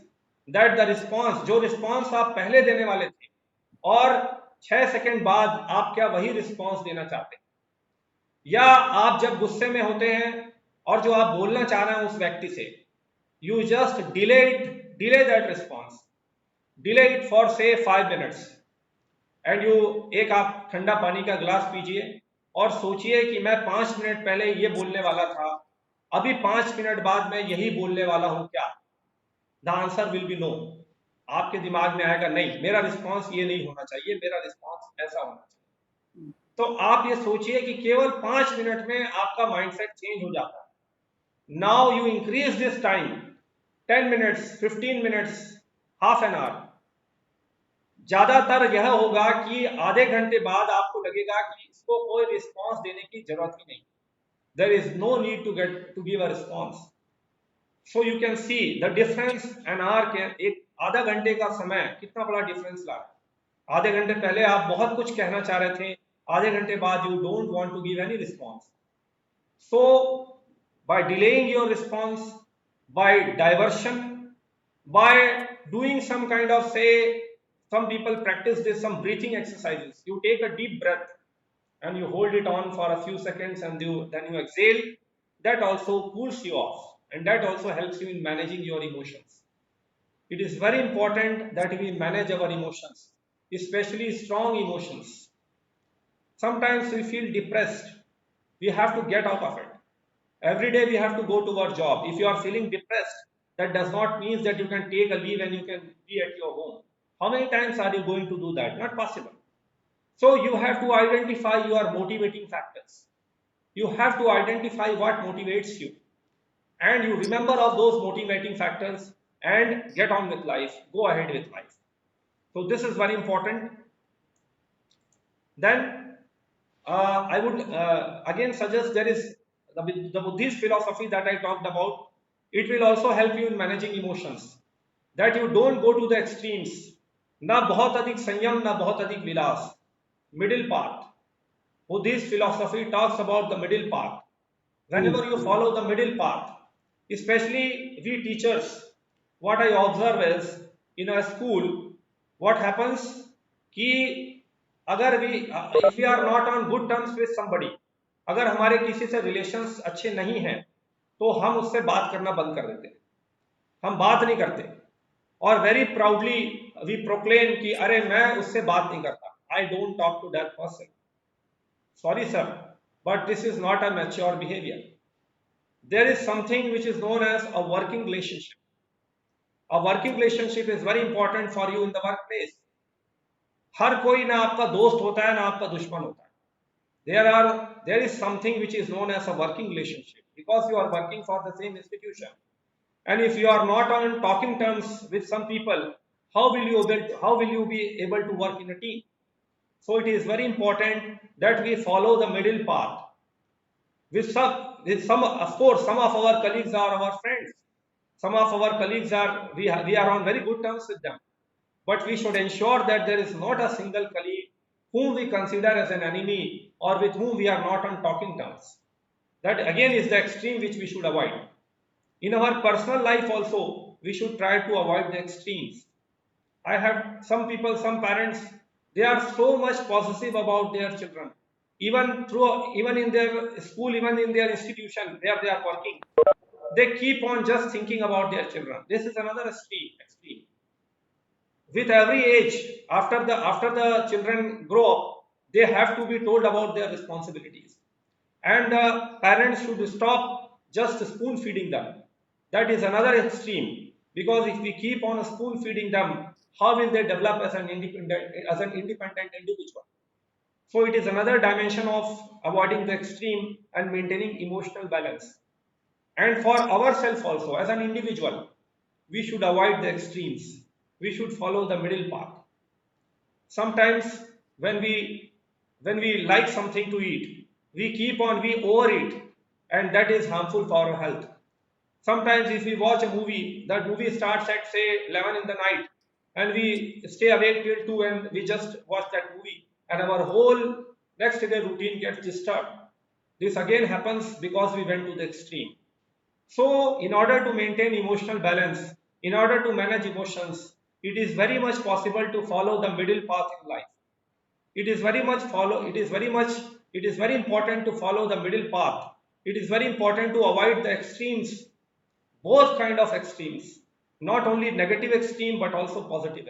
that the response, जो response आप पहले देने वाले थे, और 6 second बाद आप क्या वही रिस्पॉन्स देना चाहते हैं, या आप जब गुस्से में होते हैं और जो आप बोलना चाह रहे हैं उस व्यक्ति से, you just delay that response, delay it for say 5 minutes, and एक आप ठंडा पानी का ग्लास पीजिए और सोचिए कि मैं 5 मिनट पहले ये बोलने वाला था, अभी 5 मिनट बाद मैं यही बोलने वाला हूं क्या? The answer will be no. आपके दिमाग में आएगा नहीं, मेरा रिस्पॉन्स ये नहीं होना चाहिए, मेरा रिस्पॉन्स ऐसा होना चाहिए. तो आप ये सोचिए कि केवल 5 मिनट में आपका माइंडसेट चेंज हो जाता है. Now you increase this time 10 minutes, 15 minutes, half an hour. ज्यादातर यह होगा कि आधे घंटे बाद आपको लगेगा कि इसको कोई रिस्पॉन्स देने की जरूरत ही नहीं. There is no need to give a response. So you can see the difference. an hour can, एक आधा घंटे का समय कितना बड़ा डिफरेंस ला है. आधे घंटे पहले आप बहुत कुछ कहना चाह रहे थे, आधे घंटे बाद you don't want to give any response. So by delaying your response, by diversion, by doing some kind of, say, some people practice this, some breathing exercises. You take a deep breath and you hold it on for a few seconds, and then you exhale. That also cools you off, and that also helps you in managing your emotions. It is very important that we manage our emotions, especially strong emotions. Sometimes we feel depressed. We have to get out of it. Every day we have to go to our job. If you are feeling depressed, that does not mean that you can take a leave and you can be at your home. How many times are you going to do that? Not possible. So you have to identify your motivating factors. You have to identify what motivates you, and you remember of those motivating factors and get on with life, go ahead with life. So this is very important. Then I would again suggest, there is the Buddhist philosophy that I talked about. It will also help you in managing emotions, that you don't go to the extremes. ना बहुत अधिक संयम, ना बहुत अधिक विलास. Middle path. Buddhist philosophy talks about the middle path. Whenever you follow the middle path, especially we teachers, what I observe is, in a school, what happens कि अगर if we are not on good terms with somebody, अगर हमारे किसी से relations अच्छे नहीं हैं, तो हम उससे बात करना बंद कर देते हैं, हम बात नहीं करते, और very proudly we proclaim कि अरे मैं उससे बात नहीं करता, I don't talk to that person. Sorry sir, but this is not a mature behavior. There is something which is known as a working relationship. A working relationship is very important for you in the workplace. हर कोई ना आपका दोस्त होता है, ना आपका दुश्मन होता है. There is something which is known as a working relationship, because you are working for the same institution. And if you are not on talking terms with some people, how will you be able to work in a team? So it is very important that we follow the middle path. with some, of course, some of our colleagues are our friends. Some of our colleagues are, we are on very good terms with them. But we should ensure that there is not a single colleague whom we consider as an enemy or with whom we are not on talking terms. That again is the extreme which we should avoid. In our personal life also, we should try to avoid the extremes. I have some people, some parents, they are so much possessive about their children. Even in their school, even in their institution where they are working, they keep on just thinking about their children. This is another extreme. With every age, after the children grow up, they have to be told about their responsibilities. And parents should stop just spoon feeding them. That is another extreme, because if we keep on spoon feeding them, how will they develop as an independent individual? So it is another dimension of avoiding the extreme and maintaining emotional balance. And for ourselves also, as an individual, we should avoid the extremes. We should follow the middle path. Sometimes when we like something to eat, we overeat, and that is harmful for our health. Sometimes if we watch a movie, that movie starts at say 11 in the night, and we stay awake till 2 and we just watch that movie, and our whole next day routine gets disturbed. This again happens because we went to the extreme. So in order to maintain emotional balance, in order to manage emotions, it is very much possible to follow the middle path in life. It is very important to follow the middle path. It is very important to avoid the extremes, both kind of extremes, not only negative extreme but also positive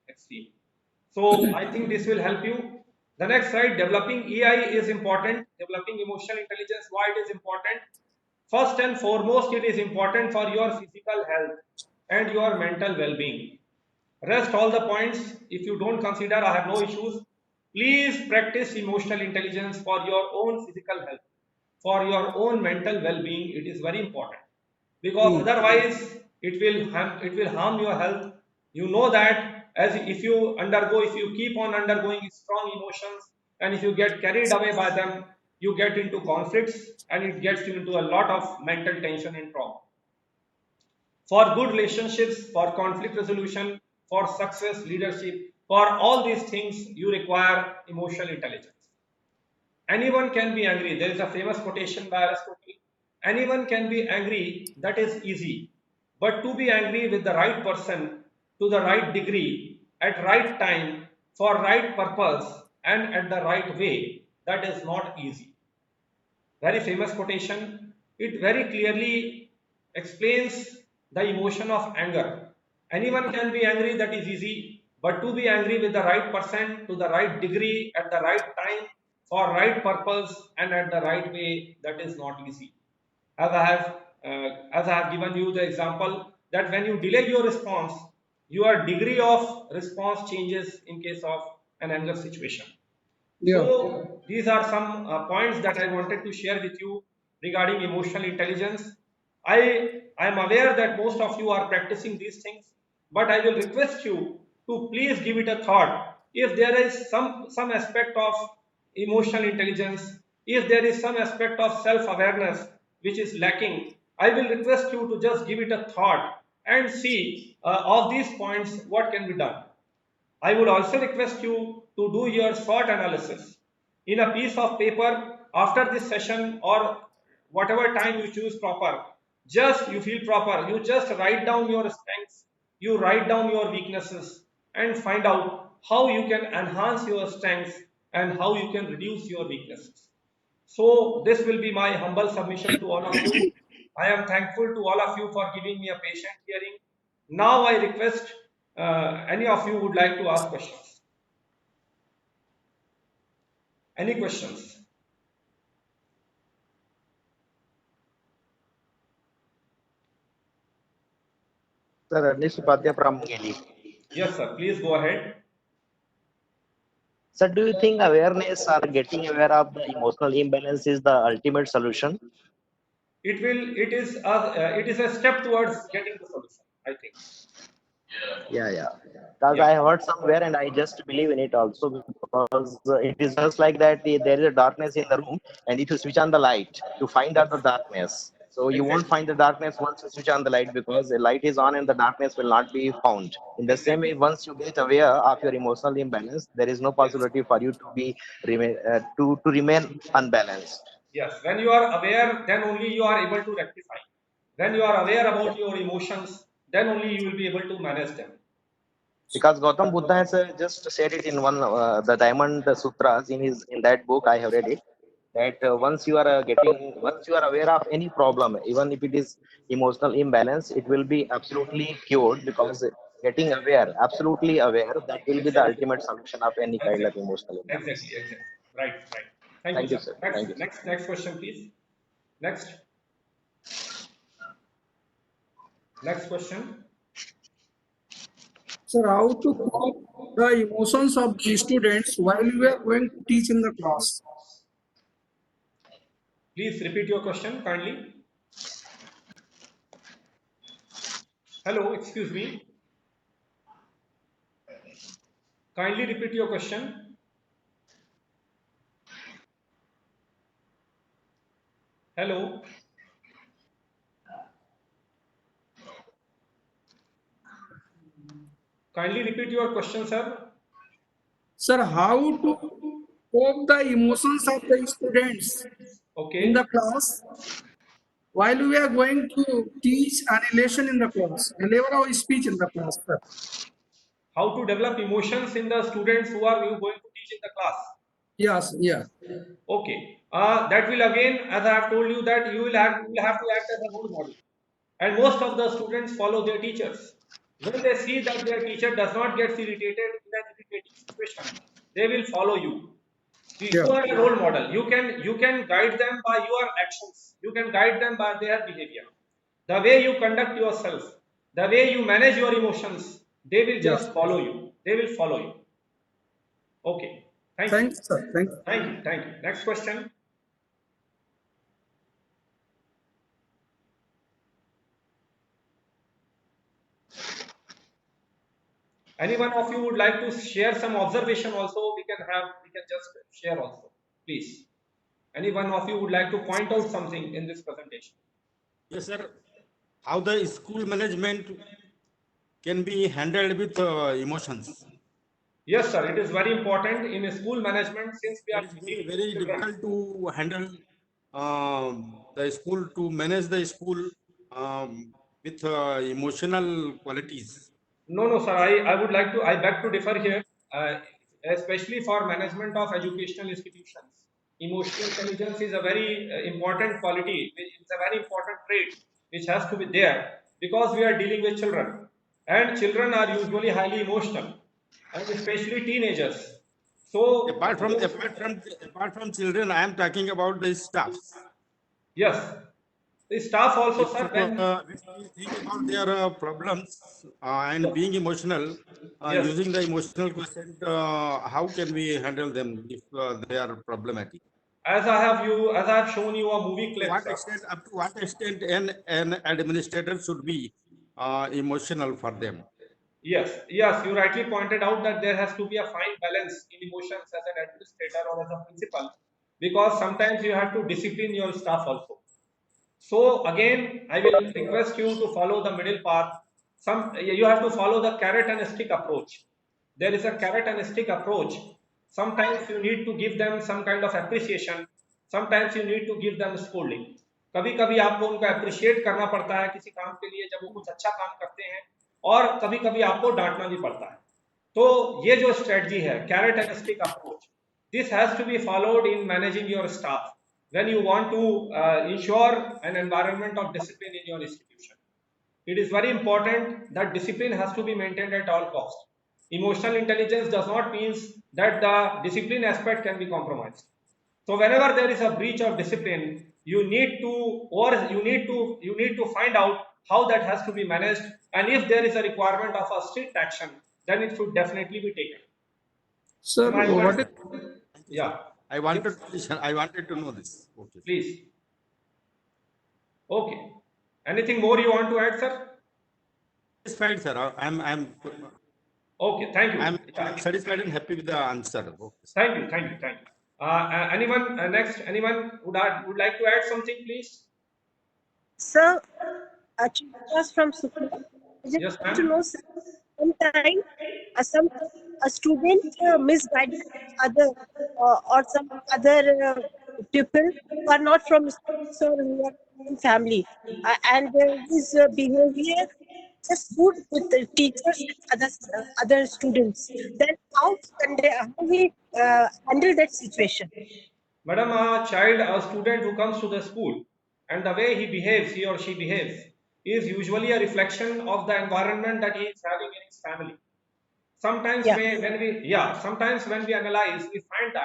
extreme. So I think this will help you. The next slide, developing EI is important. Developing emotional intelligence, why it is important? First and foremost, it is important for your physical health and your mental well-being. Rest all the points, if you don't consider, I have no issues. Please practice emotional intelligence for your own physical health, for your own mental well-being. It is very important, because otherwise it will harm your health. You know that, as if you keep on undergoing strong emotions, and if you get carried away by them, you get into conflicts, and it gets you into a lot of mental tension and trauma. For good relationships, for conflict resolution, for success, leadership, for all these things, you require emotional intelligence. Anyone can be angry. There is a famous quotation by Aristotle. Anyone can be angry, that is easy. But to be angry with the right person, to the right degree, at right time, for right purpose, and at the right way, that is not easy. Very famous quotation. It very clearly explains the emotion of anger. Anyone can be angry, that is easy, but to be angry with the right person, to the right degree, at the right time, for right purpose, and at the right way, that is not easy. As I have given you the example that when you delay your response, your degree of response changes in case of an anger situation. So these are some points that I wanted to share with you regarding emotional intelligence. I am aware that most of you are practicing these things, but I will request you to please give it a thought. If there is some aspect of emotional intelligence, if there is some aspect of self-awareness which is lacking, I will request you to just give it a thought and see of these points what can be done. I would also request you to do your SWOT analysis in a piece of paper after this session, or whatever time you choose proper. Just you feel proper, you just write down your strengths, you write down your weaknesses, and find out how you can enhance your strengths and how you can reduce your weaknesses. So this will be my humble submission to all of you. I am thankful to all of you for giving me a patient hearing. Now I request any of you would like to ask questions. Any questions? Sir, Anish Upadhyay from Mungeli. Yes, sir. Please go ahead. Sir, do you think awareness or getting aware of the emotional imbalance is the ultimate solution? It is a step towards getting the solution, I think. Yeah. Because Yeah, I heard somewhere and I just believe in it also because it is just like that there is a darkness in the room, and if you switch on the light to find out the darkness, so you won't exactly, find the darkness once you switch on the light because the light is on and the darkness will not be found. In the same way, exactly. once you get aware of your emotional imbalance, there is no Yes, possibility for you to be to remain unbalanced. yes. When you are aware, then only you are able to rectify. When you are aware Yeah. about your emotions, then only you will be able to manage them. Because Gautam Buddha has just said it in one the Diamond Sutras in that book I have read it, that once you are aware of any problem, even if it is emotional imbalance, it will be absolutely cured because getting aware, absolutely aware, that will be the Exactly, ultimate solution of any kind of exactly, emotional exactly, imbalance. exactly. Right, right. Thank you, Thank you, sir. sir. Next, Thank you, sir. next, next question, please. Next, next question. Sir, how to cope the emotions of the students while we are going to teach in the class? Please repeat your question kindly. Hello, excuse me. Kindly repeat your question. Hello. Kindly repeat your question, sir. Sir, how to cope the emotions of the students in the Okay. class while we are going to teach any lesson in the class, deliver our speech in the class, sir. How to develop emotions in the students who are you going to teach in the class? Yes, yeah. Okay. That will again, as I have told you, that you will have to act as a role model. And most of the students follow their teachers. When they see that their teacher does not get irritated in an irritating situation, they will follow you. Yeah. You are a role model. You can guide them by your actions. You can guide them by their behavior. The way you conduct yourself, the way you manage your emotions, they will Yes. just follow you. They will follow you. Okay. Thank you. Thanks, sir. Thank you. Thank you. Thank you. Next question. Any one of you would like to share some observation also? We can just share also. Please. Any one of you would like to point out something in this presentation? Yes, sir. How the school management can be handled with emotions. Yes, sir. It is very important in school management since we are That is teaching very children. difficult to handle the school, to manage the school with emotional qualities. No, no, sir. I beg to differ here, uh, especially for management of educational institutions. Emotional intelligence is a very important quality. It's a very important trait which has to be there because we are dealing with children, and children are usually highly emotional, and especially teenagers. So, Apart from children, I am talking about the staffs. yes, the staff also, If sir. When if we think about their problems and yes, being emotional, yes. using the emotional quotient, how can we handle them if they are problematic? As I have shown you a movie To clip, what sir. extent, up to what extent an administrator should be emotional for them? Yes, yes, you rightly pointed out that there has to be a fine balance in emotions as an administrator or as a principal, because sometimes you have to discipline your staff also. So again, I will request you to follow the middle path. You have to follow the carrot and stick approach. There is a carrot and stick approach. Sometimes you need to give them some kind of appreciation. Sometimes you need to give them scolding. कभी कभी आपको उनको appreciate करना पड़ता है किसी काम के लिए जब वो कुछ अच्छा काम करते हैं, और कभी कभी आपको डांटना भी पड़ता है. तो ये जो स्ट्रेटजी है carrot and stick approach, this has to be followed in managing your staff when you want to ensure an environment of discipline in your institution. It is very important that discipline has to be maintained at all costs. Emotional intelligence does not mean that the discipline aspect can be compromised. So whenever there is a breach of discipline, you need to find out how that has to be managed, and if there is a requirement of a strict action, then it should definitely be taken. Sir, Am I what is able? Thank you, sir. Yeah. I Yes, wanted to know this. Okay. please. Okay. Anything more you want to add, sir? satisfied, sir. Okay, thank you. I'm Yeah. satisfied and happy with the answer. Okay, sir. Thank you, thank you, thank you. Anyone next? Anyone would like to add something, please? Sir, actually, was from Sukhna. I just Yes, want to ma'am. know, sir, sometimes a student misguided other or some other people who are not from schools or who are from family, and his behavior just good with the teachers and other students. Then how we handle that situation? Madam, a student who comes to the school and the way he behaves, he or she behaves, is usually a reflection of the environment that he is having in his family. Sometimes Yeah. sometimes when we analyze, we find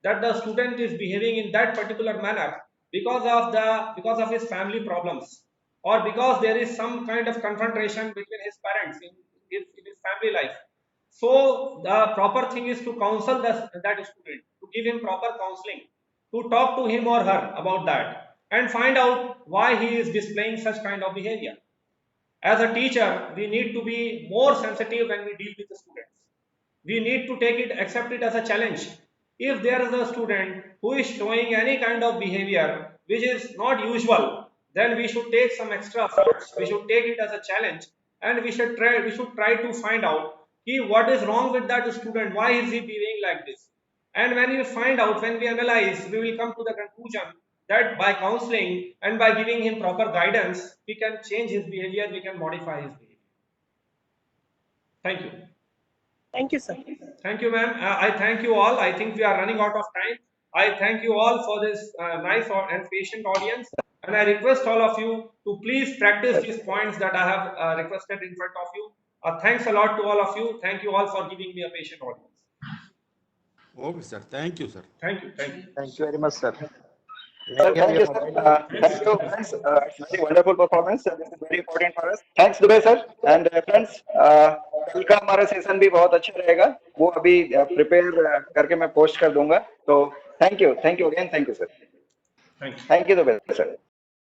that the student is behaving in that particular manner because of his family problems, or because there is some kind of confrontation between his parents in his family life. So the proper thing is to counsel that student, to give him proper counseling, to talk to him or her about that, and find out why he is displaying such kind of behavior. As a teacher, we need to be more sensitive when we deal with the students. We need to accept it as a challenge. If there is a student who is showing any kind of behavior which is not usual, then we should take some extra efforts. We should take it as a challenge, and we should try to find out what is wrong with that student. Why is he behaving like this? And when we find out, when we analyze, we will come to the conclusion that by counseling and by giving him proper guidance, we can change his behavior, we can modify his behavior. Thank you. Thank you, sir. Thank you, ma'am. I thank you all. I think we are running out of time. I thank you all for this nice and patient audience. And I request all of you to please practice these points that I have requested in front of you. Thanks a lot to all of you. Thank you all for giving me a patient audience. Okay, sir. Thank you, sir. Thank you. Thank you. Thank you very much, sir. Sir, thank you, sir. Thank you, friends. It's very wonderful performance. This is very important for us. Thanks, Dubey sir. And friends, कल का हमारा session भी बहुत अच्छा रहेगा. वो अभी prepare करके मैं पोस्ट कर दूंगा. तो thank you again. Thank you sir. Thank you. Thank you, Dubey sir.